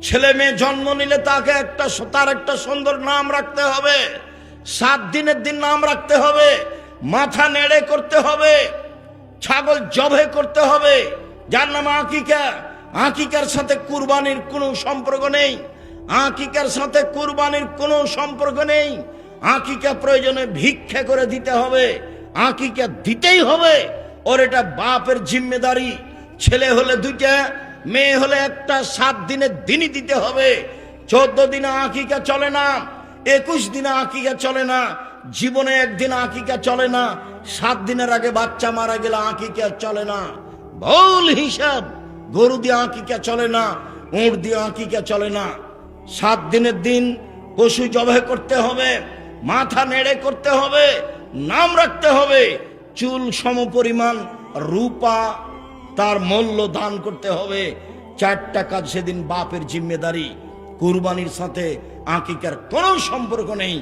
ছেলে মেয়ে জন্ম নিলে তাকে তার একটা সুন্দর নাম রাখতে হবে। 7 দিনের দিন নাম রাখতে হবে, মাথা নেড়ে করতে হবে, ছাগল জবে করতে হবে, যার নাম আকিকা। আকিকার সাথে কুরবানির কোনো সম্পর্ক নেই। আকিকার সাথে কুরবানির কোনো সম্পর্ক নেই। আকিকা প্রয়োজনে ভিক্ষা করে দিতে হবে, আকিকা দিতেই হবে। ওর এটা বাপের জিম্মেদারি। ছেলে হলে 2টা, মেয়ে হলে একটা। 7 দিনের দিনই দিতে হবে। 14 দিনে আকিকা চলে না, 21 দিনে আকিকা চলে না, জীবনে একদিন আকিকা চলে না। 7 দিনের আগে বাচ্চা মারা গেলে আকিকা চলে না। ভুল হিসাব। গরু দিয়ে আকিকা চলে না, উট দিয়ে আকিকা চলে না। 7 দিনের দিন পশু জবাই করতে হবে, মাথা নেড়ে করতে হবে, নাম রাখতে হবে। চুল সমপরিমাণ রূপা তার মূল্য দান করতে হবে। 4টা কাজ সেদিন বাপের জিম্মেদারি। কুরবানির সাথে আকিকার কোনো সম্পর্ক নেই।